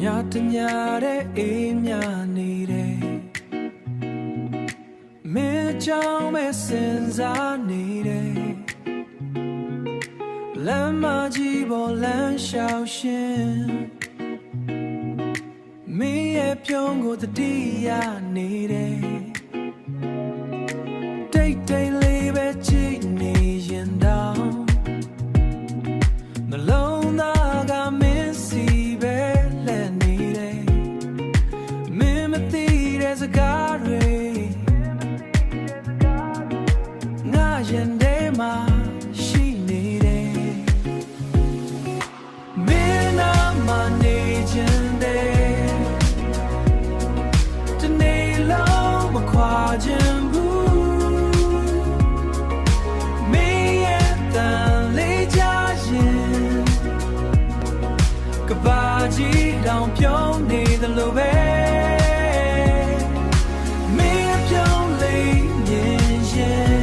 ညာတညာတဲ့အေးမြနေတယ်မင်းကြောင့်ပဲစဉ်းစားနေတယ်လမ်းမကြီးပေါ်လမ်းလျှောက်ရှင်မင်းရဲ့ပြုံးကိုတတိယနေတယ်တိတ်တိတ်လေးပဲကြည့်နေရင်တော့နှလုံးသားကမင်းစီပဲလက်နေတယ်မင်းမသိတဲ့စကားတွေငါရင်ထဲမှာရှိနေတယ်မင်းနာမနေခြင်းတဲ့တနေ့လုံးမခွာခြင်းကဘာကြီးတောင်ပြုံးနေသလိုပဲမင်းပြုံးလေးမြင်ရင်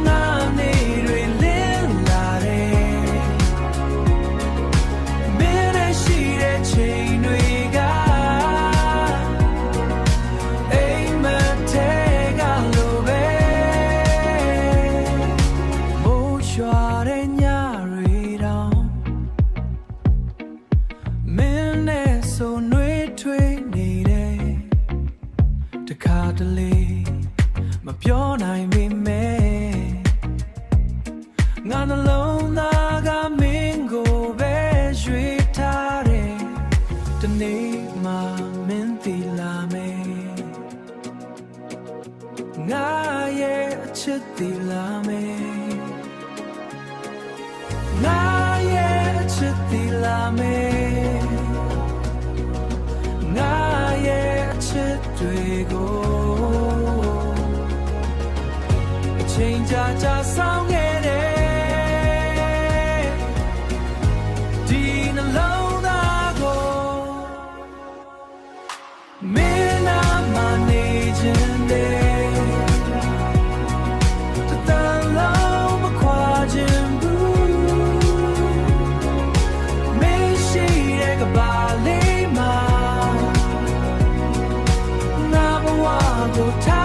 နာနေတွေလင်းလာတယ်မင်းရဲ့ရှိတဲ့ချိန်တွေကအိမ်မထဲကလိုပဲမိုးရွာတဲ့ညဆိုနှွေးထွေးနေတယ်တခါတလေမပြောနိုင်ပေမဲ့ငါနှလုံးသားကမင်းကိုပဲရွေးထားတယ်တနေ့မှမင်းသိလာမယ်ငါရဲ့အချစ်သိလာမယ်ငါရဲ့အချစ်သိလာမယ်ငါရဲ့အချစ်တွေကိုအချိန်ကြာကြာဆောင်ခဲ့တယ်ဒီနှလုံးသားကိုမင်းနာမနေခြင်းတဲ့တတန်လုံးမခွာခြင်းဘူးမင်းရှိတဲ့ကဘာလေးမှာကိုထား